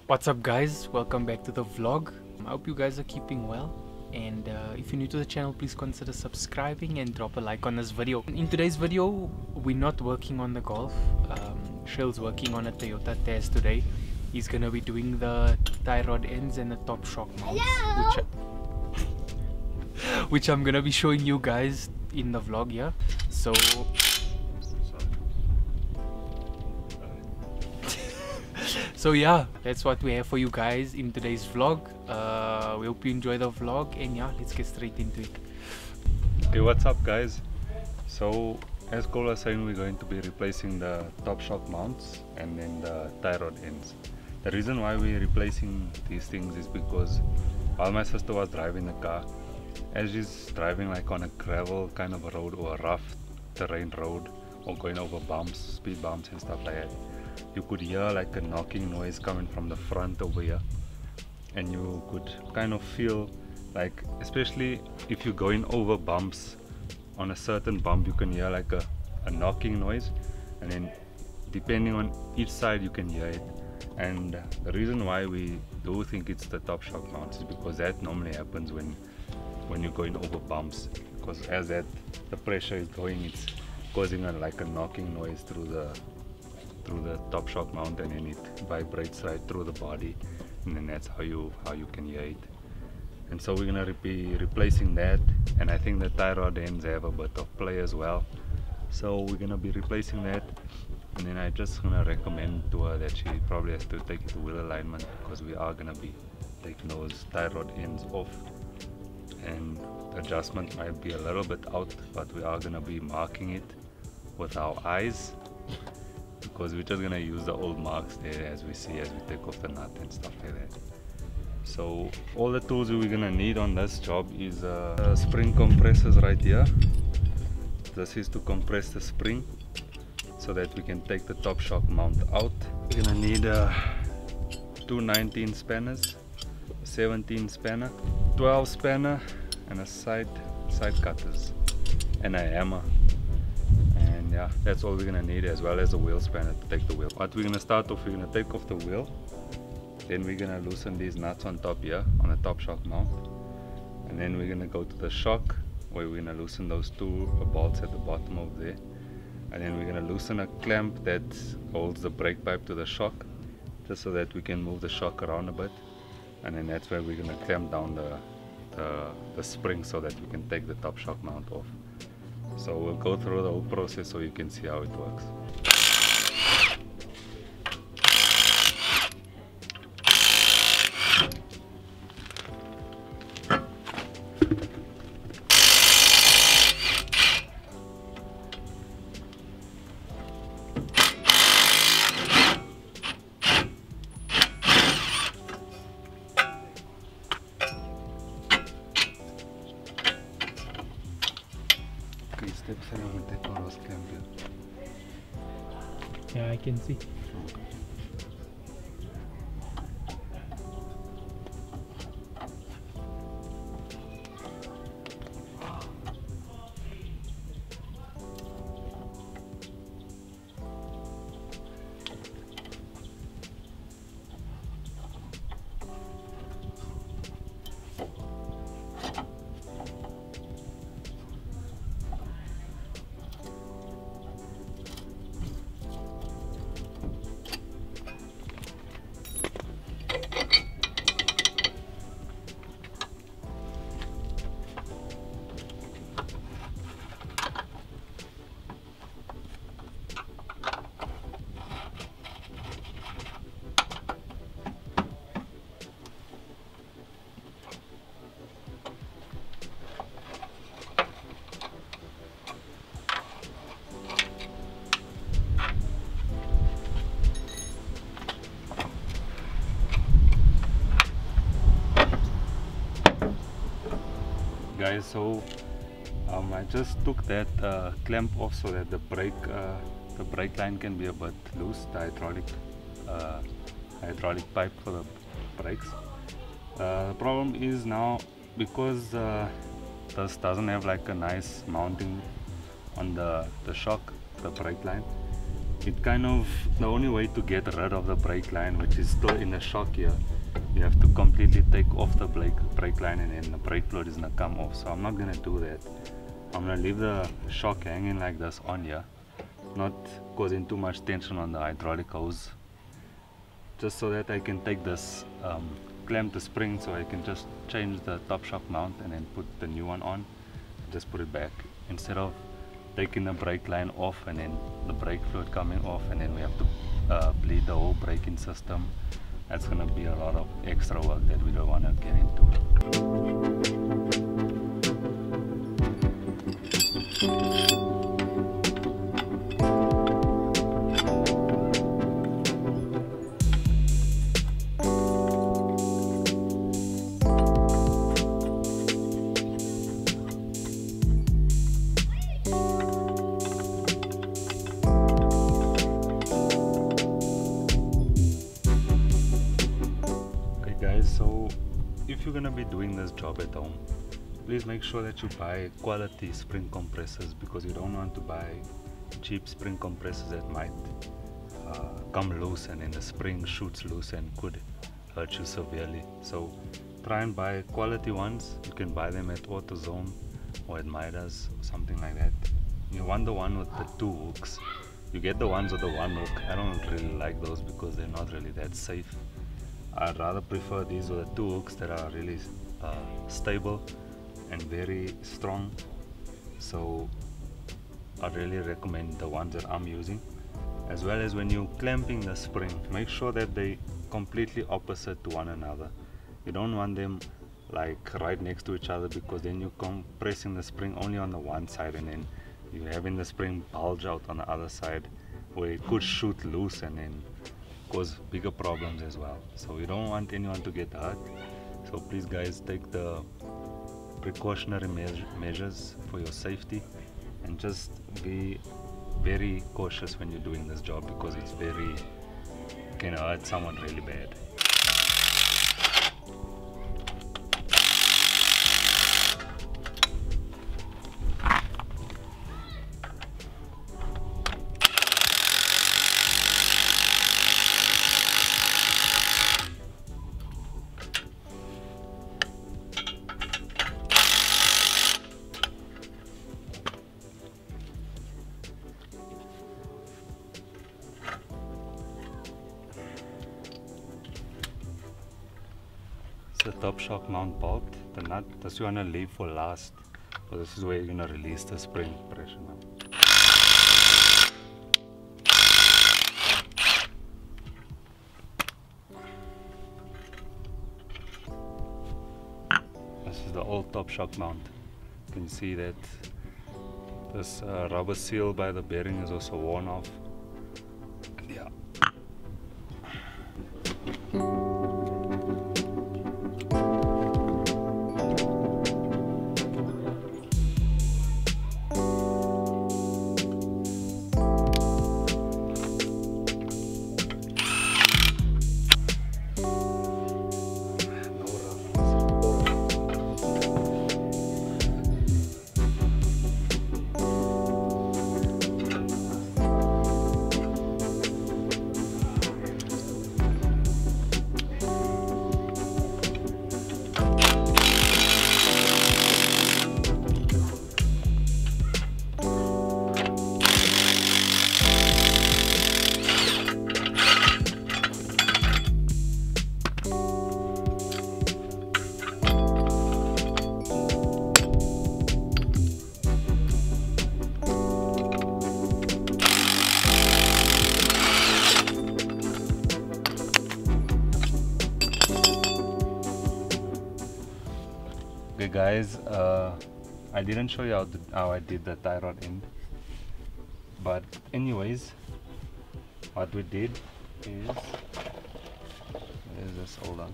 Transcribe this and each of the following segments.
What's up guys, welcome back to the vlog. I hope you guys are keeping well, and if you're new to the channel, please consider subscribing and drop a like on this video. In today's video, we're not working on the Golf. Shale's working on a Toyota Taz today. He's gonna be doing the tie rod ends and the top shock mounts, which I'm gonna be showing you guys in the vlog here. So yeah, that's what we have for you guys in today's vlog. We hope you enjoy the vlog, and yeah, let's get straight into it. Hey, what's up guys? So as Cole was saying, we're going to be replacing the top shock mounts and then the tie rod ends. The reason why we're replacing these things is because while my sister was driving the car, as she's driving like on a gravel kind of a road or a rough terrain road or going over bumps, speed bumps and stuff like that, you could hear like a knocking noise coming from the front over here, and you could kind of feel like, especially if you're going over bumps, on a certain bump you can hear like a knocking noise, and then depending on each side you can hear it. And the reason why we do think it's the top shock mounts is because that normally happens when you're going over bumps, because as the pressure is going, it's causing like a knocking noise through the top shock mount, and then it vibrates right through the body, and then that's how you can hear it. And so we're gonna be replacing that, and I think the tie rod ends have a bit of play as well, so we're gonna be replacing that. And then I just gonna recommend to her that she probably has to take it to wheel alignment, because we are gonna be taking those tie rod ends off, and the adjustment might be a little bit out, but we are gonna be marking it with our eyes, because we're just gonna use the old marks there as we take off the nut and stuff like that. So all the tools we're gonna need on this job is spring compressors right here. This is to compress the spring so that we can take the top shock mount out. We're gonna need two 19 spanners, 17 spanner, 12 spanner, and a side cutters, and a hammer. And yeah, that's all we're gonna need, as well as a wheel spanner to take the wheel. What we're gonna start off, we're gonna take off the wheel, then we're gonna loosen these nuts on top here on the top shock mount, and then we're gonna go to the shock, where we're gonna loosen those two bolts at the bottom over there, and then we're gonna loosen a clamp that holds the brake pipe to the shock, just so that we can move the shock around a bit, and then that's where we're gonna clamp down the spring so that we can take the top shock mount off. So we'll go through the whole process so you can see how it works. Yeah, I can see. Guys, so I just took that clamp off so that the brake line can be a bit loose, the hydraulic pipe for the brakes. The problem is now, because this doesn't have like a nice mounting on the shock, the brake line, it kind of, the only way to get rid of the brake line, which is still in the shock here, you have to completely take off the brake line, and then the brake fluid is gonna come off. So I'm not gonna do that. I'm gonna leave the shock hanging like this on here, not causing too much tension on the hydraulic hose, just so that I can take this, clamp the spring, so I can just change the top shock mount and then put the new one on, just put it back, instead of taking the brake line off and then the brake fluid coming off, and then we have to bleed the whole braking system. That's gonna be a lot of extra work that we don't want to get into. So if you're gonna be doing this job at home, please make sure that you buy quality spring compressors, because you don't want to buy cheap spring compressors that might come loose and then the spring shoots loose and could hurt you severely. So try and buy quality ones. You can buy them at AutoZone or at Midas or something like that. You want the one with the 2 hooks. You get the ones with the 1 hook. I don't really like those because they're not really that safe. I'd rather prefer these with the 2 hooks that are really stable and very strong. So I really recommend the ones that I'm using. As well as when you're clamping the spring, make sure that they completely opposite to one another. You don't want them like right next to each other, because then you're compressing the spring only on the one side and then you're having the spring bulge out on the other side, where it could shoot loose and then cause bigger problems as well. So you don't want anyone to get hurt. So please guys, take the precautionary measures for your safety, and just be very cautious when you're doing this job, because it's very, can hurt someone really bad. The top shock mount bolt, the nut, this you want to leave for last, so this is where you're going to release the spring pressure now. This is the old top shock mount. You can see that this rubber seal by the bearing is also worn off. Yeah. Okay guys, I didn't show you how I did the tie rod end, but anyways, what we did is, hold on.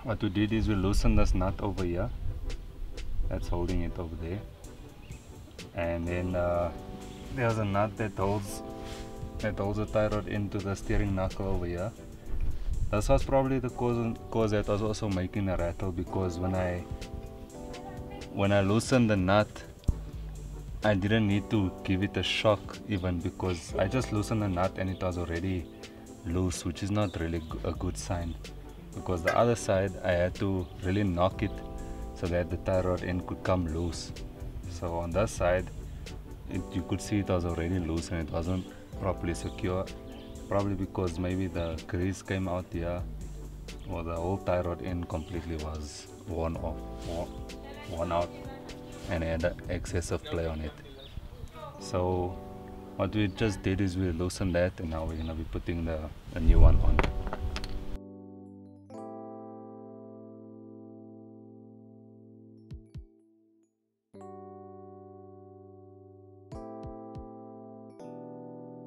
What we did is we loosened this nut over here, that's holding it over there, and then there's a nut that holds the tie rod into the steering knuckle over here. This was probably the cause that was also making a rattle, because when I loosened the nut, I didn't need to give it a shock even, because I just loosened the nut and it was already loose, which is not really a good sign, because the other side I had to really knock it so that the tie rod end could come loose. So on that side you could see it was already loose and it wasn't properly secure, probably because maybe the grease came out here, or the whole tie rod end completely was worn out and had excessive play on it. So what we just did is we loosened that, and now we're gonna be putting a new one on.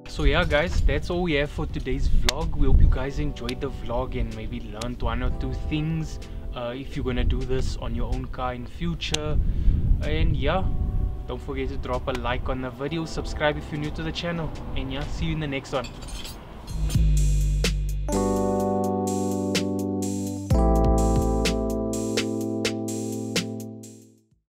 So yeah guys, that's all we have for today's vlog. We hope you guys enjoyed the vlog and maybe learned one or two things if you're gonna do this on your own car in future. And yeah, don't forget to drop a like on the video, subscribe if you're new to the channel, and yeah, see you in the next one.